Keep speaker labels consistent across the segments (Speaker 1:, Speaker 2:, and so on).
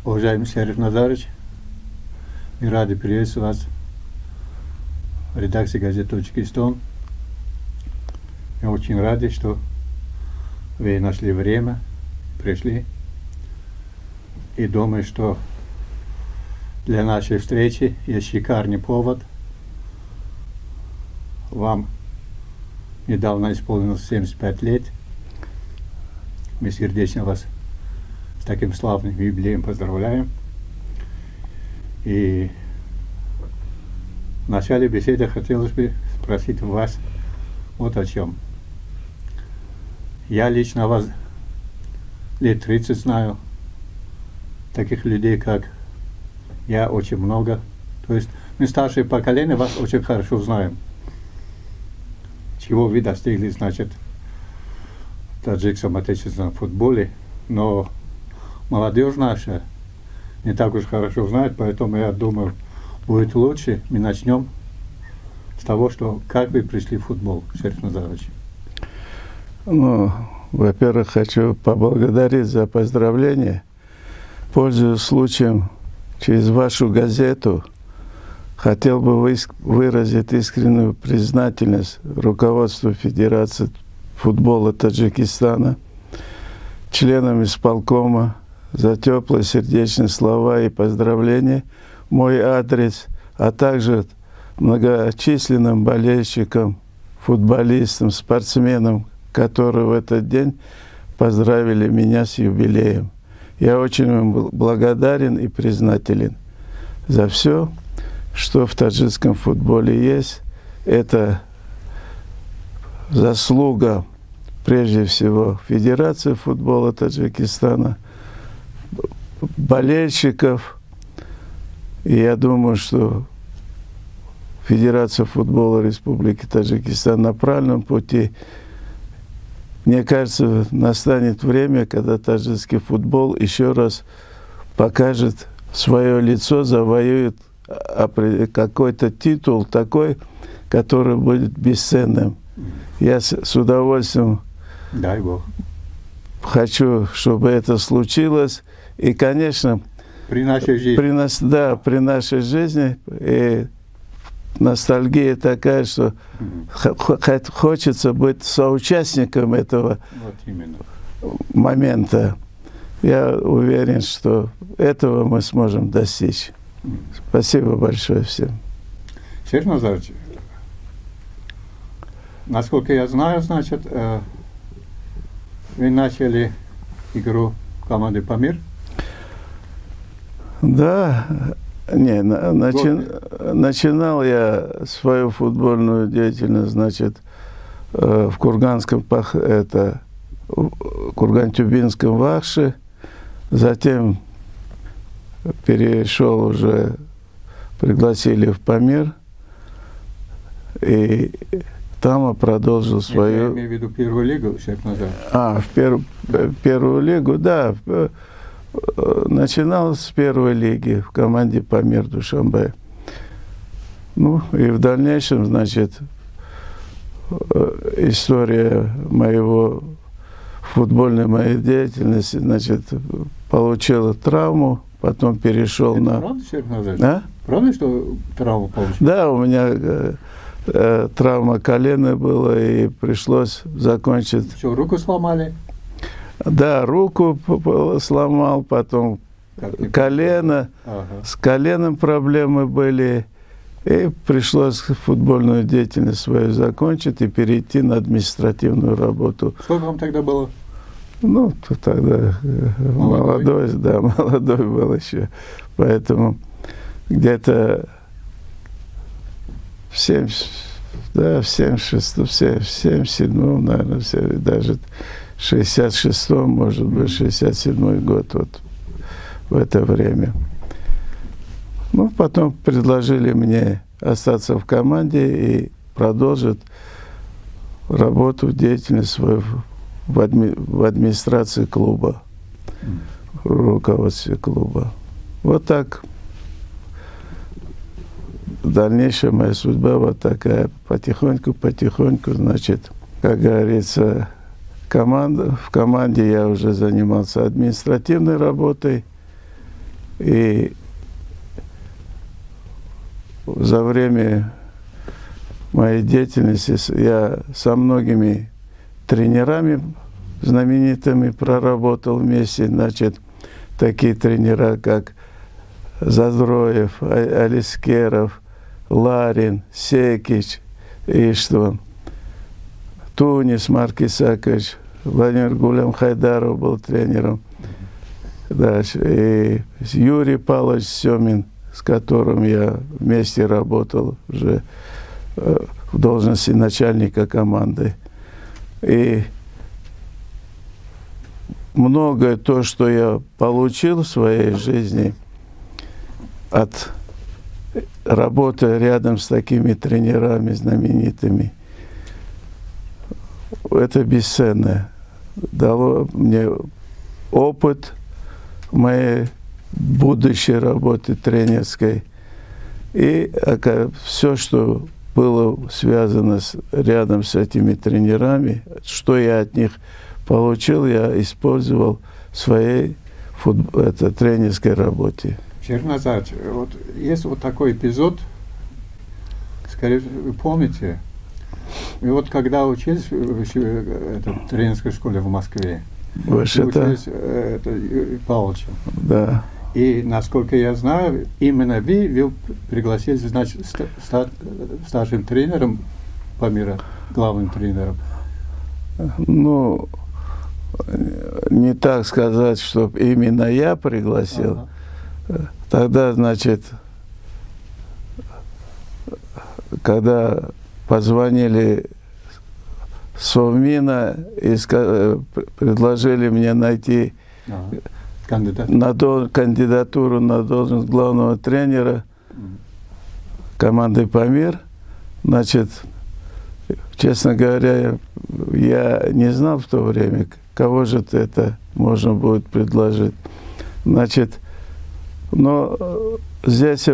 Speaker 1: Уважаемый Шериф Назарович, мы рады приветствовать вас в редакции газеты «Таджикистан». Мы очень рады, что вы нашли время, пришли. И думаю, что для нашей встречи есть шикарный повод. Вам недавно исполнилось 75 лет. Мы сердечно вас с таким славным юбилеем поздравляем. И в начале беседы хотелось бы спросить вас вот о чем. Я лично вас лет 30 знаю. Таких людей, как я, очень много. То есть мы старшее поколение вас очень хорошо знаем. Чего вы достигли, значит, в таджикском отечественном футболе. Но молодежь наша не так уж хорошо знает, поэтому я думаю, будет лучше. Мы начнем с того, что как вы пришли в футбол, Шериф Назарович.
Speaker 2: Ну, во-первых, хочу поблагодарить за поздравление. Пользуясь случаем, через вашу газету хотел бы выразить искреннюю признательность руководству Федерации футбола Таджикистана, членам исполкома за теплые сердечные слова и поздравления в мой адрес, а также многочисленным болельщикам, футболистам, спортсменам, которые в этот день поздравили меня с юбилеем. Я очень вам благодарен и признателен за все, что в таджикском футболе есть. Это заслуга, прежде всего, Федерации футбола Таджикистана, болельщиков. И я думаю, что Федерация футбола Республики Таджикистан на правильном пути. Мне кажется, настанет время, когда таджикский футбол еще раз покажет свое лицо, завоюет какой-то титул такой, который будет бесценным. Я с удовольствием
Speaker 1: Дай Бог.
Speaker 2: Хочу, чтобы это случилось. И, конечно,
Speaker 1: при нашей жизни.
Speaker 2: При нашей жизни. И ностальгия такая, что хочется быть соучастником этого момента. Я уверен, что этого мы сможем достичь. Спасибо большое всем.
Speaker 1: Шериф Назарович, насколько я знаю, значит, вы начали игру в команде «Памир».
Speaker 2: Да. Не, начинал я свою футбольную деятельность, значит, в Курган-Тюбинском Вахше, затем перешел уже, пригласили в Памир, и там я продолжил свою...
Speaker 1: Я имею в виду первую лигу, Шериф Назарович.
Speaker 2: В первую лигу, да. Начинал с первой лиги в команде Памир Душанбе. Ну, и в дальнейшем, значит, история футбольной моей деятельности, значит, получила травму, потом перешел на...
Speaker 1: Правда, Шериф Назарович? Правда, что травму получил?
Speaker 2: Да, у меня травма колена была, и пришлось закончить...
Speaker 1: Что, руку сломали?
Speaker 2: Да, руку сломал, потом колено.
Speaker 1: Ага.
Speaker 2: С коленом проблемы были. И пришлось футбольную деятельность свою закончить и перейти на административную работу.
Speaker 1: Сколько вам тогда было?
Speaker 2: Ну, тогда молодой был еще. Поэтому где-то в 77-м, наверное, даже 66-м, может быть, 67-й год, вот в это время. Ну, потом предложили мне остаться в команде и продолжить работу, деятельность свою в администрации клуба, в руководстве клуба. Вот так. Дальнейшая моя судьба вот такая. Потихоньку, значит, как говорится, в команде я уже занимался административной работой. И за время моей деятельности я со многими тренерами знаменитыми проработал вместе. Значит, такие тренера, как Задроев, Алискеров, Ларин, Секич, Иштван, Тунис Марк Исакович, Владимир Гулям Хайдаров был тренером. Дальше. И Юрий Павлович Семин, с которым я вместе работал уже в должности начальника команды. И многое то, что я получил в своей жизни от работы рядом с такими тренерами знаменитыми, это бесценно. Дало мне опыт моей будущей работы тренерской. И все, что было связано рядом с этими тренерами, что я от них получил, я использовал в своей тренерской работе.
Speaker 1: Чернозач, вот есть вот такой эпизод, скорее вы помните, и вот когда учились в тренерской школе в Москве, учились Павловичем.
Speaker 2: Да.
Speaker 1: И, насколько я знаю, именно вы пригласили, значит, стать старшим тренером Памира, главным тренером.
Speaker 2: Ну, не так сказать, что именно я пригласил. Ага. Тогда, значит, когда позвонили Совмина и предложили мне найти кандидатуру на должность главного тренера команды «Памир», значит, честно говоря, я не знал в то время, кого же это можно будет предложить. Значит, но здесь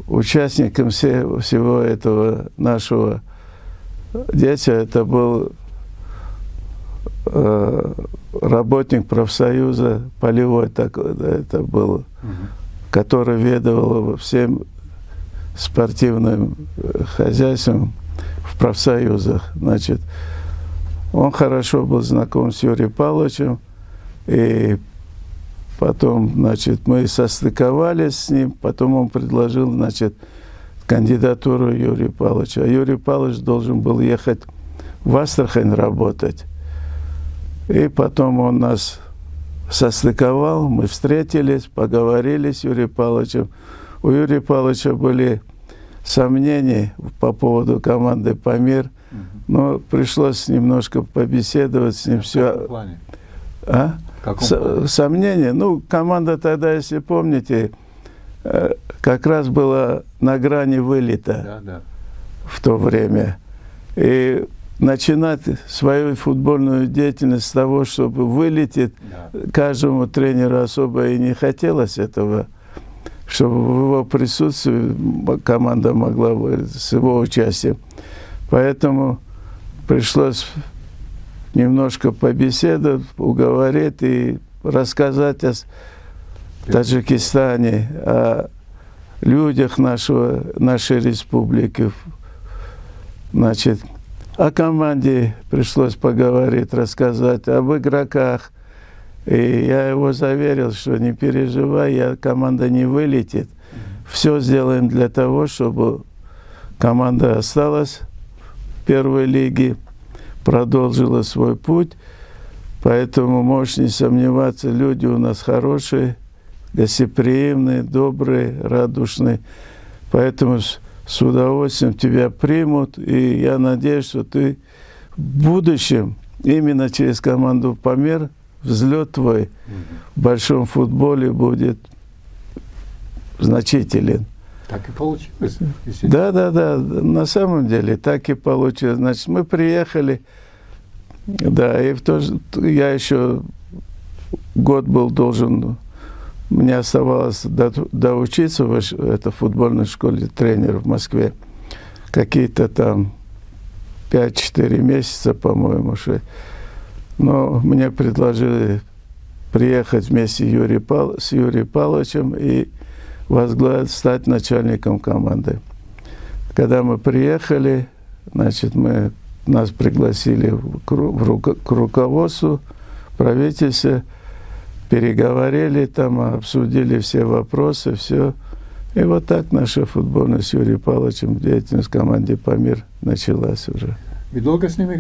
Speaker 2: участником всего этого нашего действия это был работник профсоюза, полевой такой, да, это был, который ведал всем спортивным хозяйством в профсоюзах. Значит, он хорошо был знаком с Юрием Павловичем, и потом, значит, мы состыковались с ним, потом он предложил, значит, кандидатуру Юрия Павловича. А Юрий Павлович должен был ехать в Астрахань работать. И потом он нас состыковал, мы встретились, поговорили с Юрием Павловичем. У Юрия Павловича были сомнения по поводу команды «Памир», но пришлось немножко побеседовать с ним.
Speaker 1: В каком плане?
Speaker 2: А? Сомнения. Ну, команда тогда, если помните, как раз была на грани вылета в то время. И начинать свою футбольную деятельность с того, чтобы вылететь, каждому тренеру особо и не хотелось этого, чтобы в его присутствии команда могла вылететь с его участием. Поэтому пришлось немножко побеседовать, уговорить и рассказать о Таджикистане, о людях нашей республики. Значит, о команде пришлось поговорить, рассказать, об игроках. И я его заверил, что не переживай, команда не вылетит. Все сделаем для того, чтобы команда осталась в первой лиге, продолжила свой путь. Поэтому можешь не сомневаться, люди у нас хорошие, гостеприимные, добрые, радушные. Поэтому с удовольствием тебя примут. И я надеюсь, что ты в будущем, именно через команду «Памир», взлет твой в большом футболе будет значителен.
Speaker 1: Так и получилось.
Speaker 2: Да, на самом деле так и получилось. Значит, мы приехали, да, и я еще год был должен, мне оставалось доучиться в этой футбольной школе тренеров в Москве. Какие-то там 5-4 месяца, по-моему, 6. Но мне предложили приехать вместе с Юрием Павловичем и стать начальником команды. Когда мы приехали, значит, нас пригласили к руководству правительства, переговорили там, обсудили все вопросы, все. И вот так наша футбольная с Юрием Павловичем деятельность в команде «Памир» началась уже.
Speaker 1: Вы долго с ним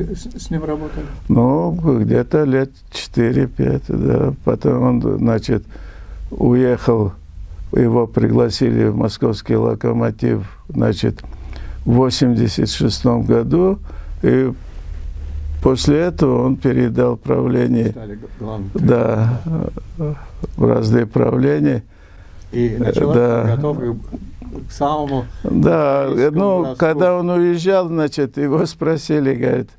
Speaker 1: работали?
Speaker 2: Ну, где-то лет 4-5, да. Потом он, значит, уехал, его пригласили в московский «Локомотив», значит, в 1986 году, и после этого он передал правление, да, в разные правления.
Speaker 1: И началось готовы к самому...
Speaker 2: Да, ну, когда он уезжал, значит, его спросили, говорит,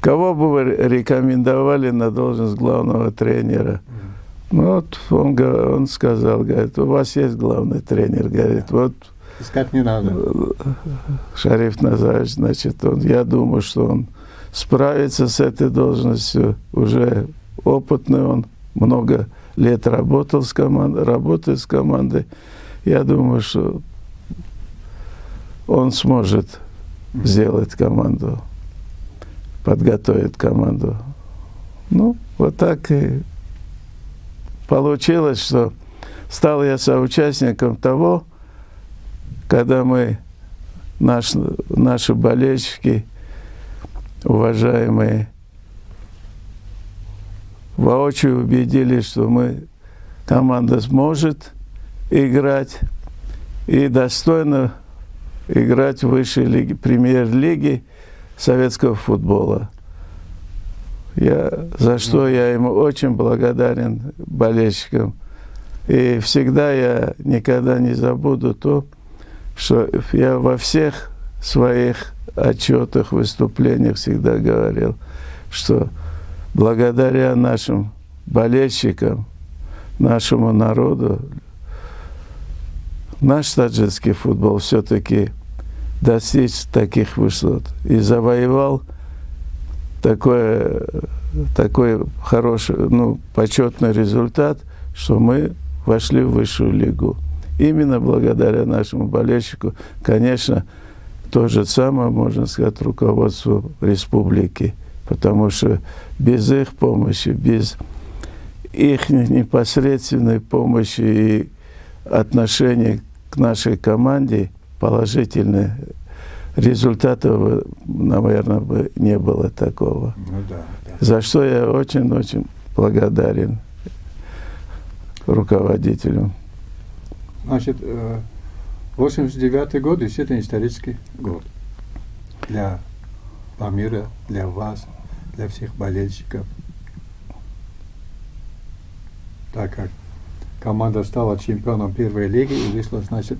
Speaker 2: кого бы вы рекомендовали на должность главного тренера? Ну, вот он сказал, говорит, у вас есть главный тренер, говорит, вот...
Speaker 1: Искать не надо.
Speaker 2: Шариф Назарович, значит, я думаю, что он справится с этой должностью, уже опытный он, много лет работает с командой. Я думаю, что он сможет сделать команду, подготовить команду. Ну, вот так и получилось, что стал я соучастником того, когда наши болельщики, уважаемые, воочию убедились, что команда сможет играть и достойно играть в высшей лиге, премьер-лиге советского футбола. За что я ему очень благодарен, болельщикам. И всегда я никогда не забуду то, что я во всех своих отчетах, выступлениях всегда говорил, что благодаря нашим болельщикам, нашему народу, наш таджикский футбол все-таки достиг таких высот и завоевал такой хороший, почетный результат, что мы вошли в высшую лигу. Именно благодаря нашему болельщику, конечно, то же самое, можно сказать, руководству республики, потому что без их помощи, без их непосредственной помощи и отношения к нашей команде положительных результатов, наверное, бы не было такого.
Speaker 1: Ну, да.
Speaker 2: За что я очень-очень благодарен руководителю.
Speaker 1: Значит, 89-й год действительно исторический год для Памира, для вас, для всех болельщиков. Так как команда стала чемпионом первой лиги и вышла, значит,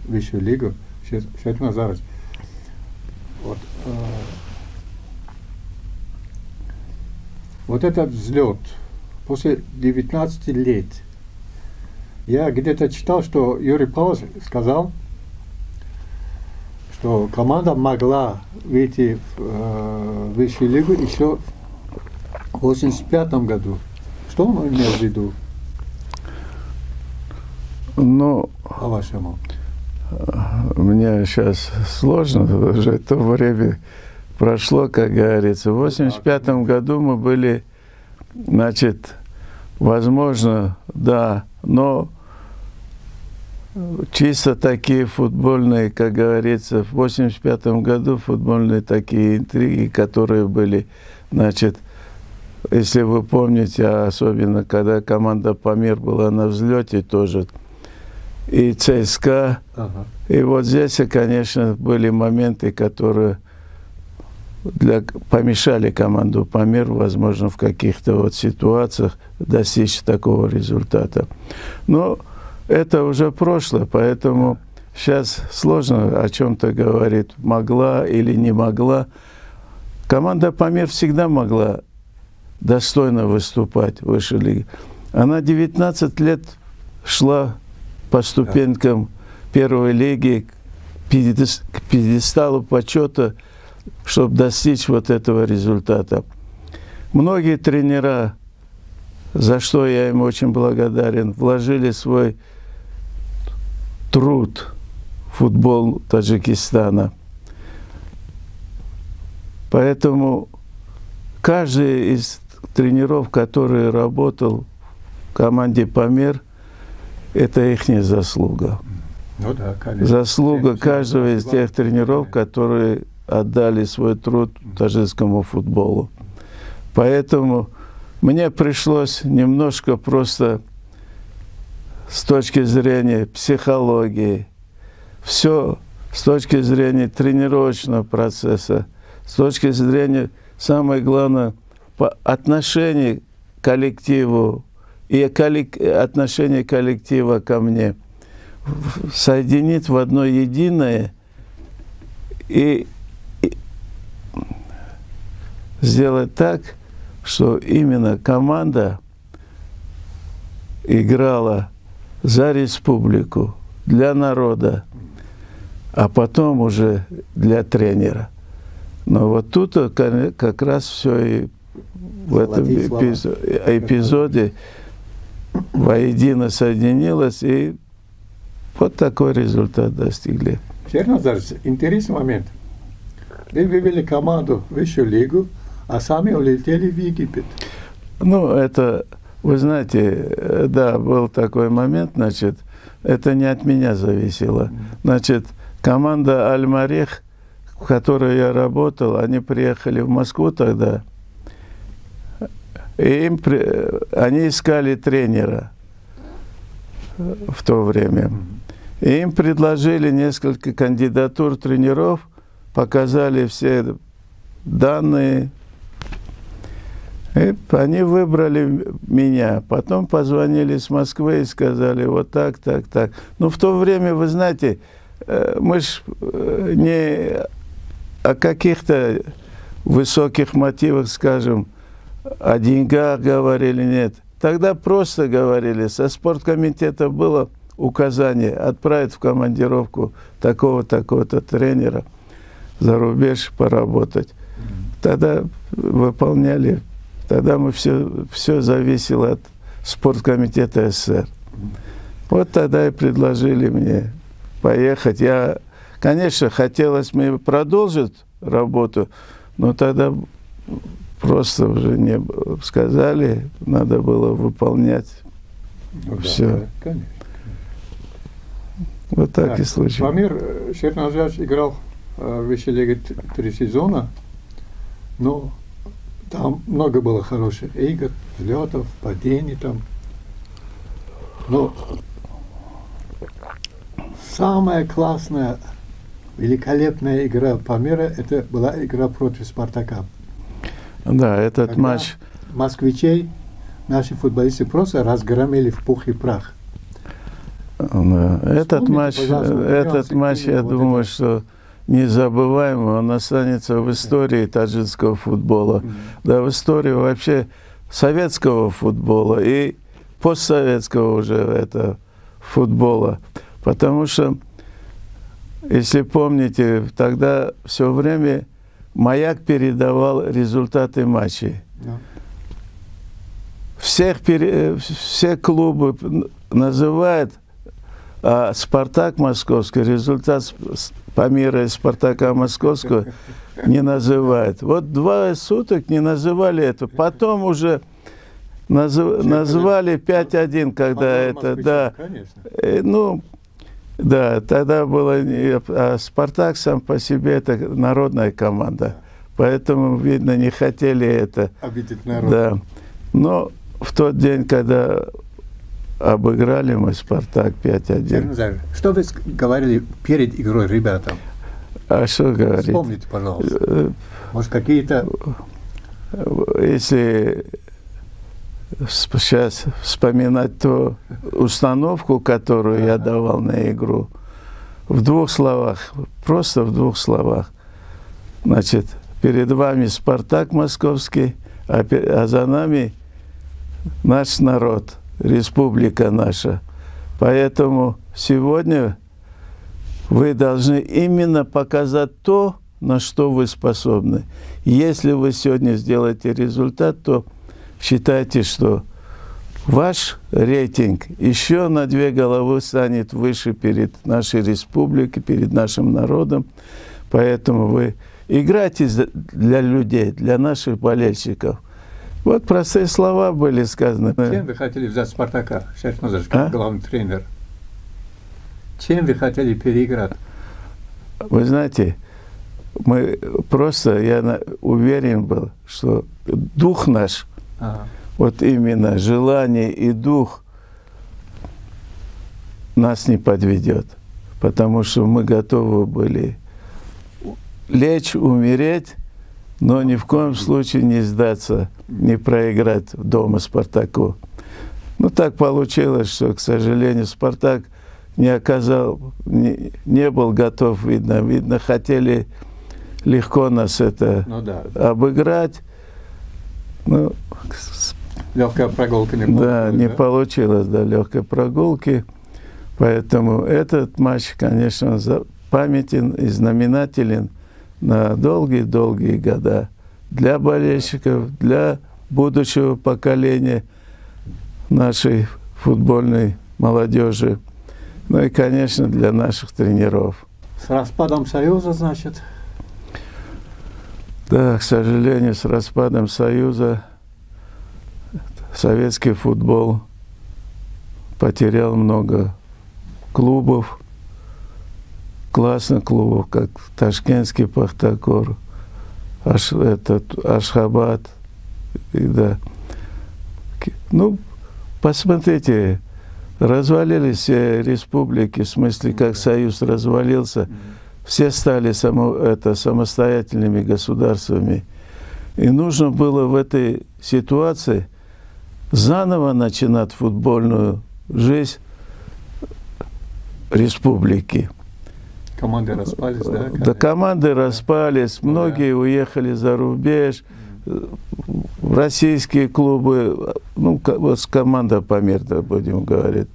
Speaker 1: в высшую лигу. Шариф Назарович, вот этот взлет после 19 лет. Я где-то читал, что Юрий Павлович сказал, что команда могла выйти в высшую лигу еще в 1985 году. Что он имел в виду?
Speaker 2: Ну,
Speaker 1: по-вашему?
Speaker 2: Мне сейчас сложно, уже то время прошло, как говорится. В 1985 году мы были, значит, возможно, да, но чисто такие футбольные, как говорится, в 1985 году футбольные такие интриги, которые были, значит, если вы помните, особенно когда команда «Памир» была на взлете тоже, и ЦСКА. Ага. И вот здесь, конечно, были моменты, которые помешали команду «Памир», возможно, в каких-то вот ситуациях достичь такого результата. Но это уже прошлое, поэтому сейчас сложно о чем-то говорить, могла или не могла. Команда «Памир» всегда могла достойно выступать в высшей лиге. Она 19 лет шла по ступенькам первой лиги к пьедесталу почета, чтобы достичь вот этого результата. Многие тренера за что я им очень благодарен, вложили свой труд в футбол Таджикистана. Поэтому каждый из тренеров, который работал в команде «Памир», это их заслуга.
Speaker 1: Ну да, конечно.
Speaker 2: Заслуга каждого из тех тренеров, которые отдали свой труд таджикскому футболу. Поэтому мне пришлось немножко просто с точки зрения психологии, все с точки зрения тренировочного процесса, с точки зрения, самое главное, по отношению к коллективу и отношение коллектива ко мне, соединить в одно единое и сделать так, что именно команда играла за республику, для народа, а потом уже для тренера. Но вот тут как раз все и в этом эпизоде воедино соединилось, и вот такой результат достигли.
Speaker 1: Сергей Назарович, интересный момент. Вы вывели команду в высшую лигу, а сами улетели в Египет.
Speaker 2: Ну, это, вы знаете, да, был такой момент, значит, это не от меня зависело. Значит, команда «Аль-Марих», в которой я работал, они приехали в Москву тогда, и они искали тренера в то время. И им предложили несколько кандидатур тренеров, показали все данные, и они выбрали меня. Потом позвонили с Москвы и сказали, вот так, так, так. Но в то время, вы знаете, мы ж не о каких-то высоких мотивах, скажем, о деньгах говорили, нет. Тогда просто говорили, со спорткомитета было указание отправить в командировку такого-то тренера за рубеж поработать. Тогда выполняли, тогда мы все зависело от спорткомитета СССР. Вот тогда и предложили мне поехать. Конечно, хотелось мне продолжить работу, но тогда просто уже не сказали, надо было выполнять.
Speaker 1: Ну,
Speaker 2: все.
Speaker 1: Да, конечно.
Speaker 2: Вот так и случилось.
Speaker 1: Памир Сергей Назарович играл в высшей лиге 3 сезона, но там много было хороших игр, взлетов, падений там. Но самая классная, великолепная игра Памира, это была игра против «Спартака».
Speaker 2: Да, этот
Speaker 1: Когда
Speaker 2: матч...
Speaker 1: москвичей наши футболисты просто разгромили в пух и прах.
Speaker 2: Да. Этот матч, я думаю, что незабываемый, он останется в истории таджикского футбола, да, в истории вообще советского футбола и постсоветского уже футбола. Потому что, если помните, тогда все время «Маяк» передавал результаты матчей. Все клубы называют, а «Спартак» московский, результат Памира и «Спартака» московского не называют. Вот 2 суток не называли это. Потом уже назвали 5-1, когда это, да. Ну, да, тогда было... А «Спартак» сам по себе это народная команда. Поэтому, видно, не хотели это.
Speaker 1: Обидеть народ.
Speaker 2: Да. Но в тот день, когда обыграли мы «Спартак» 5-1.
Speaker 1: Что вы говорили перед игрой ребятам?
Speaker 2: А что говорить?
Speaker 1: Вспомните, пожалуйста. Может, какие-то...
Speaker 2: Если сейчас вспоминать ту установку, которую я давал на игру, в 2 словах, просто в 2 словах. Значит, перед вами «Спартак» московский, а за нами наш народ, республика наша. Поэтому сегодня вы должны именно показать то, на что вы способны. Если вы сегодня сделаете результат, то считайте, что ваш рейтинг еще на 2 головы станет выше перед нашей республикой, перед нашим народом. Поэтому вы играйте для людей, для наших болельщиков. Вот простые слова были сказаны.
Speaker 1: Чем вы хотели взять Спартака, Шериф Назарович, как главный тренер? Чем вы хотели переиграть?
Speaker 2: Вы знаете, я уверен был, что дух наш, вот именно желание и дух нас не подведет, потому что мы готовы были лечь, умереть, но ни в коем случае не сдаться, не проиграть дома Спартаку. Ну, так получилось, что, к сожалению, Спартак не был готов, видно, хотели легко нас обыграть. Ну,
Speaker 1: легкая прогулка не
Speaker 2: получилась. Да, не получилось, легкой прогулки. Поэтому этот матч, конечно, памятен и знаменателен на долгие-долгие года для болельщиков, для будущего поколения нашей футбольной молодежи, ну и, конечно, для наших тренеров.
Speaker 1: С распадом Союза, значит?
Speaker 2: Да, к сожалению, с распадом Союза советский футбол потерял много клубов, классных клубов, как Ташкентский Пахтакор, Ашхабад. Да. Ну, посмотрите, развалились все республики, в смысле, как Союз развалился, все стали самостоятельными государствами. И нужно было в этой ситуации заново начинать футбольную жизнь республики.
Speaker 1: Команды распались, да?
Speaker 2: Да, команды распались, многие уехали за рубеж, в российские клубы, ну, вот команда Памир, будем говорить.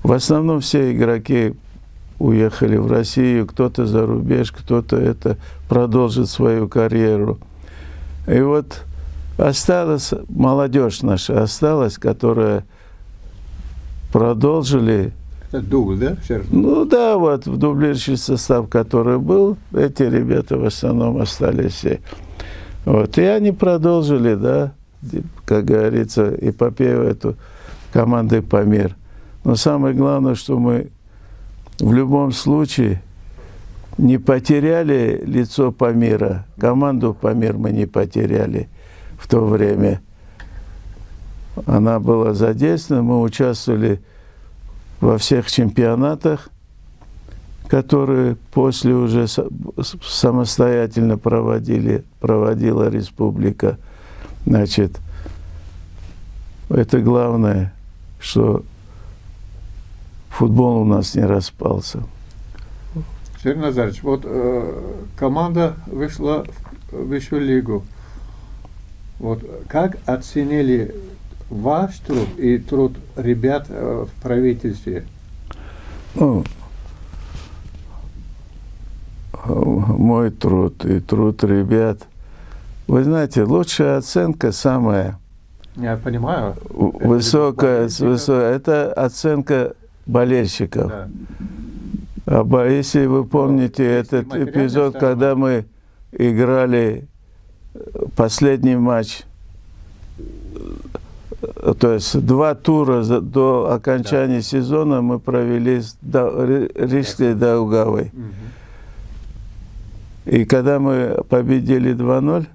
Speaker 2: В основном все игроки уехали в Россию, кто-то за рубеж, кто-то продолжит свою карьеру. И вот осталась молодежь наша, которая продолжили.
Speaker 1: Это дубль, да?
Speaker 2: Ну да, вот в дублирующий состав, который был, эти ребята в основном остались все. Вот, и они продолжили, да, как говорится, эпопею эту команды Памир. Но самое главное, что мы в любом случае не потеряли лицо Памира. Команду Памир мы не потеряли в то время. Она была задействована, мы участвовали во всех чемпионатах, которые после уже самостоятельно проводила республика. Значит, это главное, что футбол у нас не распался.
Speaker 1: Шериф Назарович, вот команда вышла в высшую лигу. Вот как оценили ваш труд и труд ребят в правительстве?
Speaker 2: Ну, мой труд и труд ребят. Вы знаете, лучшая оценка самая высокая, это оценка болельщиков. Да. А если вы помните этот эпизод, когда мы играли последний матч, то есть 2 тура до окончания сезона мы провели с Рижской Даугавой. И когда мы победили 2-0,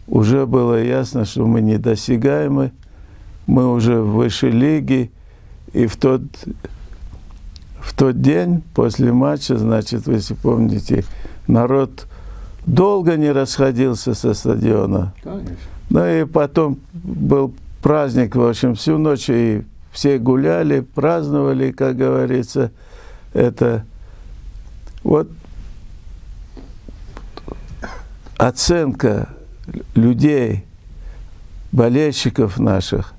Speaker 2: уже было ясно, что мы недосягаемы, мы уже в высшей лиге. И в тот день, после матча, значит, вы если помните, народ долго не расходился со стадиона. Конечно. Ну и потом был праздник, в общем, всю ночь, и все гуляли, праздновали, как говорится. Это вот оценка людей, болельщиков наших,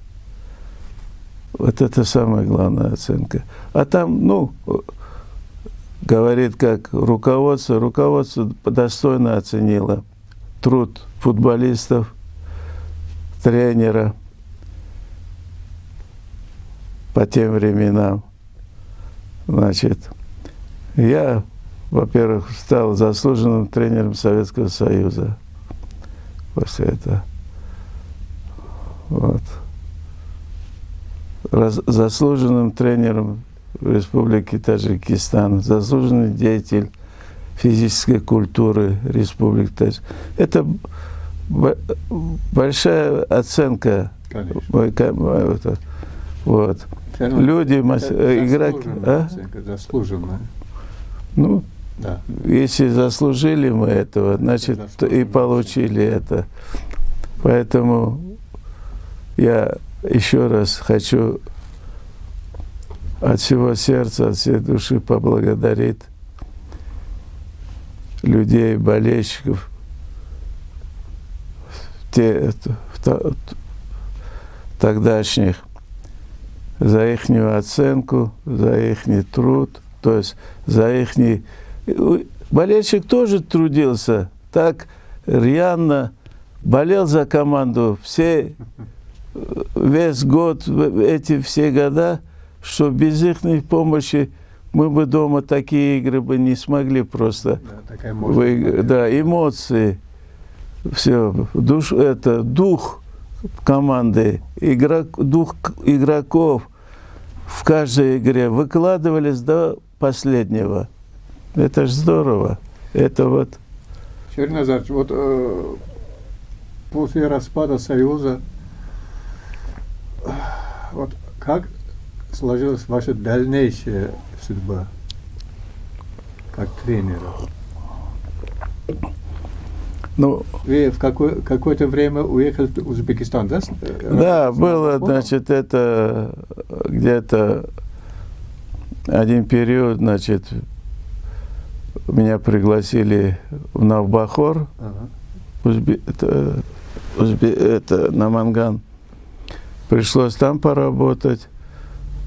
Speaker 2: вот это самая главная оценка. А там, ну, говорит, как руководство достойно оценило труд футболистов, тренера. по тем временам. Значит, я, во-первых, стал заслуженным тренером Советского Союза после этого. Вот. Заслуженным тренером Республики Таджикистан, заслуженный деятель физической культуры Республики Таджикистан. Это большая оценка. Вот. Люди, игроки.
Speaker 1: Заслуженная.
Speaker 2: Ну,
Speaker 1: да.
Speaker 2: Если заслужили мы этого, значит, и получили это. Поэтому я еще раз хочу от всего сердца, от всей души поблагодарить людей, болельщиков, тогдашних, за их оценку, за их труд, то есть за их... Болельщик тоже трудился, так рьяно болел за команду весь год, эти все года, что без их помощи мы бы дома такие игры бы не смогли просто. Да, эмоции, все, дух команды, дух игроков в каждой игре выкладывались до последнего. Это ж здорово. Это вот...
Speaker 1: Сергей Назарович, вот после распада Союза, вот как сложилась ваша дальнейшая судьба как тренера?
Speaker 2: Ну,
Speaker 1: вы в какое-то время уехали в Узбекистан, да?
Speaker 2: Да, было, значит, это где-то один период, значит, меня пригласили в Навбахор, на Манган. Пришлось там поработать,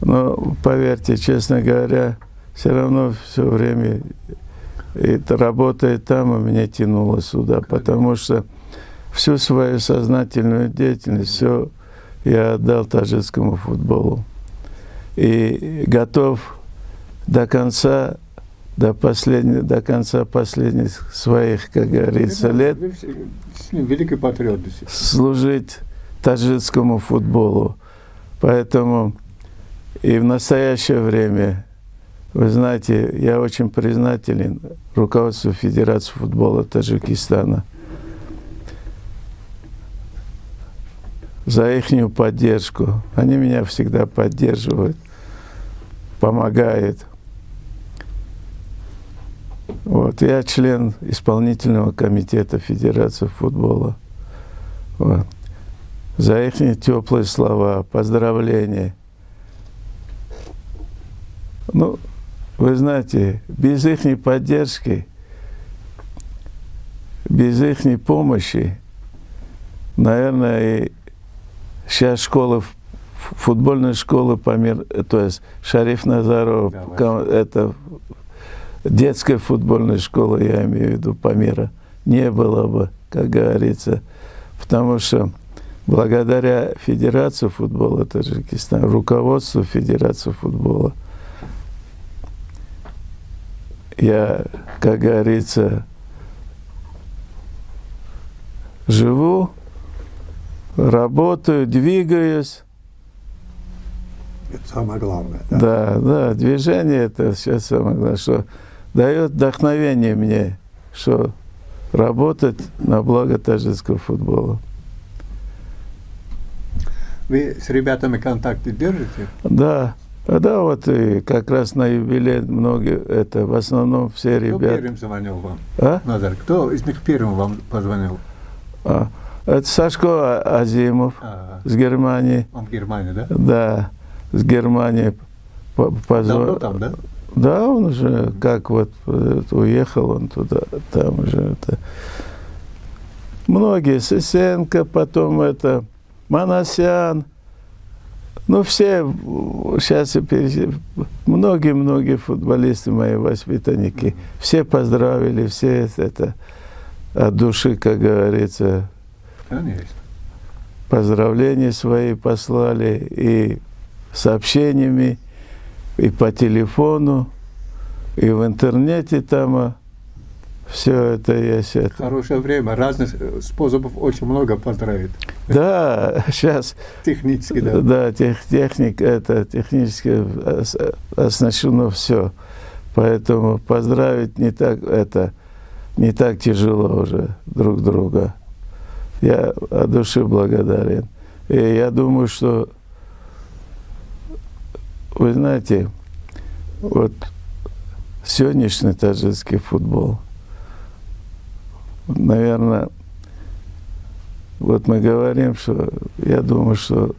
Speaker 2: но, поверьте, честно говоря, все равно все время это работает там, и меня тянуло сюда, потому что всю свою сознательную деятельность, все я отдал таджикскому футболу. И готов до конца последних своих, как говорится, лет
Speaker 1: великий патриот,
Speaker 2: служить таджикскому футболу. Поэтому и в настоящее время, вы знаете, я очень признателен руководству Федерации футбола Таджикистана за их поддержку. Они меня всегда поддерживают, помогают. Вот. Я член исполнительного комитета Федерации футбола. Вот. За их теплые слова, поздравления. Ну, вы знаете, без их поддержки, без их помощи, наверное, и сейчас школа, футбольная школа Памир, то есть Шариф Назаров, да, это детская футбольная школа, я имею в виду, Памира, не было бы, как говорится, потому что благодаря Федерации футбола Таджикистана, руководству Федерации футбола, я, как говорится, живу, работаю, двигаюсь.
Speaker 1: Это самое главное.
Speaker 2: Да, да, движение это сейчас самое главное, что дает вдохновение мне, что работать на благо таджикского футбола.
Speaker 1: Вы с ребятами контакты держите?
Speaker 2: Да. Да, вот и как раз на юбилей многие, это в основном все ребята.
Speaker 1: Кто первым звонил вам?
Speaker 2: Назар,
Speaker 1: кто из них первым вам позвонил?
Speaker 2: Это Сашко Азимов с Германии.
Speaker 1: Он в Германии, да?
Speaker 2: Да, с Германии позвонил.
Speaker 1: Давно там, да?
Speaker 2: Да, он уже как вот уехал он туда, там уже это. Многие, Сысенко, потом это Манасян. Ну, все, сейчас многие футболисты, мои воспитанники, все поздравили, все это от души, как говорится,
Speaker 1: конечно,
Speaker 2: поздравления свои послали, и сообщениями, и по телефону, и в интернете там все это есть.
Speaker 1: Хорошее время, разных способов очень много поздравить.
Speaker 2: Да, сейчас.
Speaker 1: Технически, да.
Speaker 2: Да, технически оснащено все. Поэтому поздравить не так тяжело уже друг друга. Я от души благодарен. И я думаю, что, вы знаете, вот сегодняшний таджикский футбол, наверное, вот мы говорим, что я думаю, что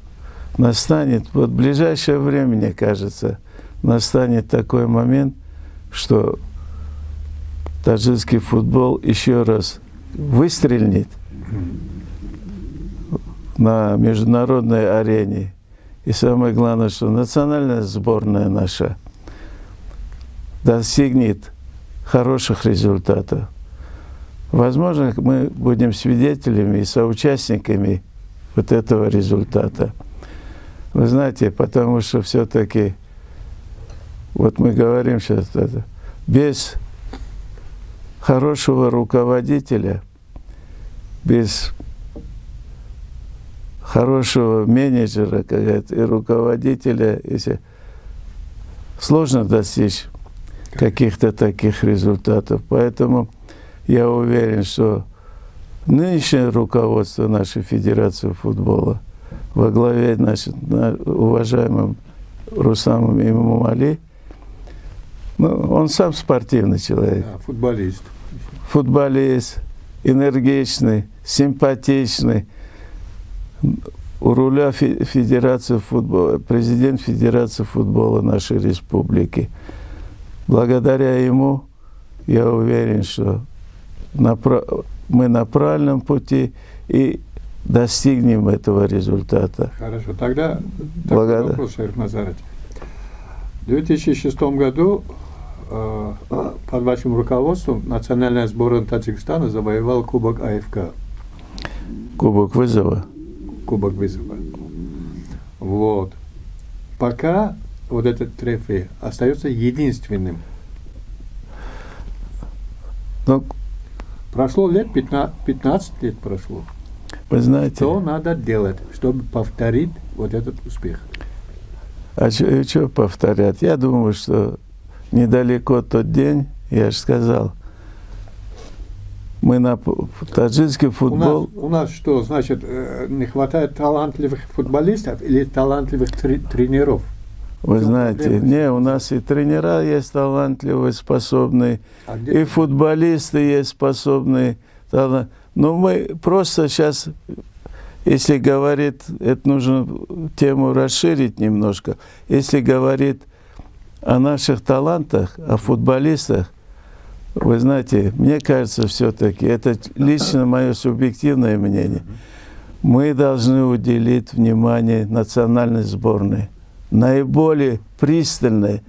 Speaker 2: настанет, вот в ближайшее время, мне кажется, настанет такой момент, что таджикский футбол еще раз выстрелит на международной арене. И самое главное, что национальная сборная наша достигнет хороших результатов. Возможно, мы будем свидетелями и соучастниками вот этого результата. Вы знаете, потому что все-таки, вот мы говорим сейчас, без хорошего руководителя, без хорошего менеджера и руководителя, если сложно достичь каких-то таких результатов. Поэтому я уверен, что нынешнее руководство нашей Федерации футбола во главе уважаемым Рустамом Имамали, он сам спортивный человек.
Speaker 1: Да, футболист.
Speaker 2: Футболист, энергичный, симпатичный. У руля Федерации футбола, президент Федерации футбола нашей республики. Благодаря ему я уверен, что мы на правильном пути и достигнем этого результата.
Speaker 1: Хорошо. Тогда такой вопрос, Шериф Назарович. В 2006 году под вашим руководством национальная сборная Таджикистана завоевала Кубок АФК.
Speaker 2: Кубок вызова.
Speaker 1: Кубок вызова. Вот. Пока вот этот трофей остается единственным.
Speaker 2: Но
Speaker 1: прошло лет 15 лет прошло.
Speaker 2: Вы знаете,
Speaker 1: что надо делать, чтобы повторить вот этот успех?
Speaker 2: А что повторять? Я думаю, что недалеко тот день, я же сказал, мы на таджикский футбол...
Speaker 1: У нас что, значит, не хватает талантливых футболистов или талантливых тренеров?
Speaker 2: Вы знаете, у нас и тренера есть талантливые, способные, и футболисты есть способные. Но мы просто сейчас, если говорить, это нужно тему расширить немножко, если говорить о наших талантах, о футболистах, вы знаете, мне кажется, все-таки, это лично мое субъективное мнение, мы должны уделить внимание национальной сборной. Наиболее пристальное,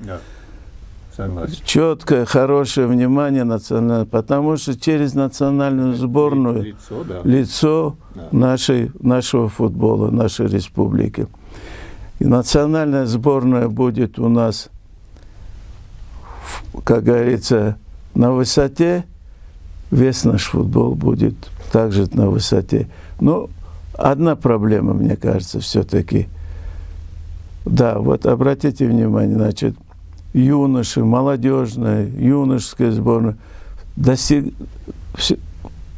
Speaker 2: четкое, хорошее внимание национальное, потому что через национальную сборную лицо нашего футбола, нашей республики. И национальная сборная будет у нас, как говорится, на высоте, весь наш футбол будет также на высоте. Но одна проблема, мне кажется, все-таки. Да, вот обратите внимание, значит, юноши, молодежная, юношеская сборная в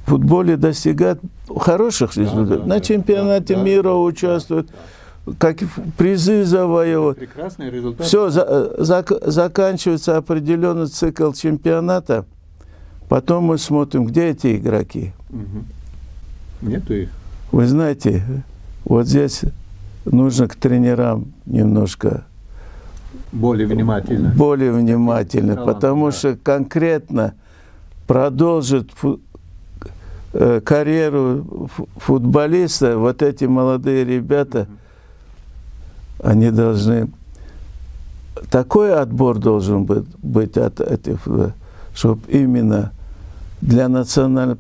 Speaker 2: футболе достигают хороших результатов. На чемпионате мира участвуют, как призы завоевывают.
Speaker 1: Прекрасный результат.
Speaker 2: Все, заканчивается определенный цикл чемпионата, потом мы смотрим, где эти игроки.
Speaker 1: Нету их.
Speaker 2: Вы знаете, вот здесь нужно к тренерам немножко более внимательно, потому что конкретно продолжит карьеру футболиста, вот эти молодые ребята, они должны... Такой отбор должен быть от этих, чтобы именно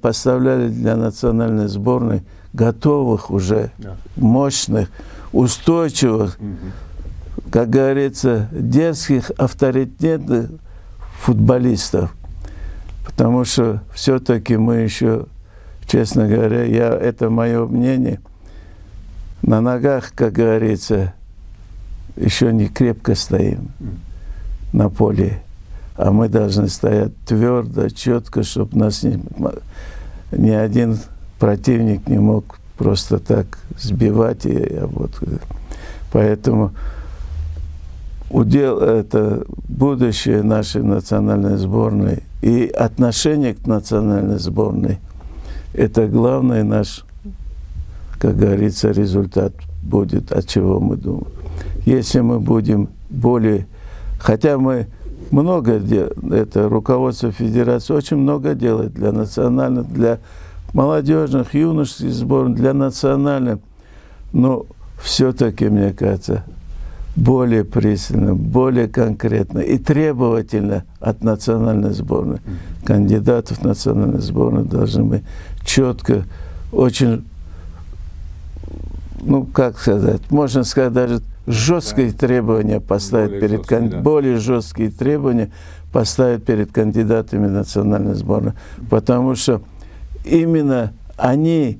Speaker 2: поставляли для национальной сборной готовых уже, мощных, устойчивых как говорится, детских авторитетных футболистов. Потому что все-таки мы еще, честно говоря, это мое мнение, на ногах, как говорится, еще не крепко стоим на поле. А мы должны стоять твердо, четко, чтобы нас ни один противник не мог просто так сбивать. Поэтому удел это будущее нашей национальной сборной и отношение к национальной сборной. Это главный наш, как говорится, результат будет, от чего мы думаем. Если мы будем более... Хотя мы много делаем, это руководство Федерации очень много делает для национальных, для молодежных, юношеских сборных, для национальных. Но все-таки, мне кажется, более пристально, более конкретно и требовательно от национальной сборной. Кандидатов в национальную сборную должны мы четко, очень, ну, как сказать, можно сказать, даже жесткие требования поставить более жесткие требования поставить перед кандидатами национальной сборной. Потому что именно они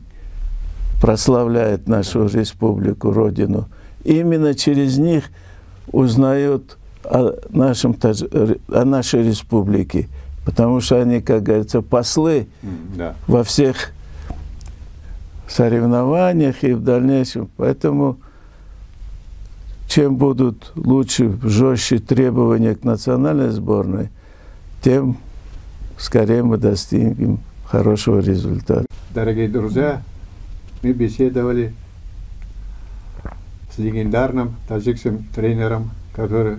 Speaker 2: прославляют нашу республику, родину. Именно через них узнают о нашей республике. Потому что они, как говорится, послы во всех соревнованиях и в дальнейшем. Поэтому чем будут лучше, жестче требования к национальной сборной, тем скорее мы достигнем хорошего результата.
Speaker 1: Дорогие друзья, мы беседовали с легендарным таджикским тренером, который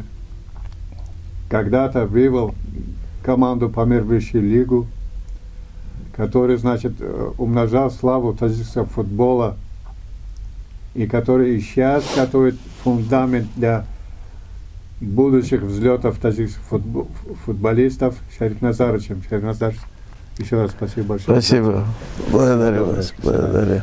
Speaker 1: когда-то вывел команду по высшую лигу, который, значит, умножал славу таджикского футбола и который и сейчас готовит фундамент для будущих взлетов таджикских футболистов. Шариф Назарович, еще раз спасибо большое.
Speaker 2: Спасибо. Благодарю вас. Благодарю.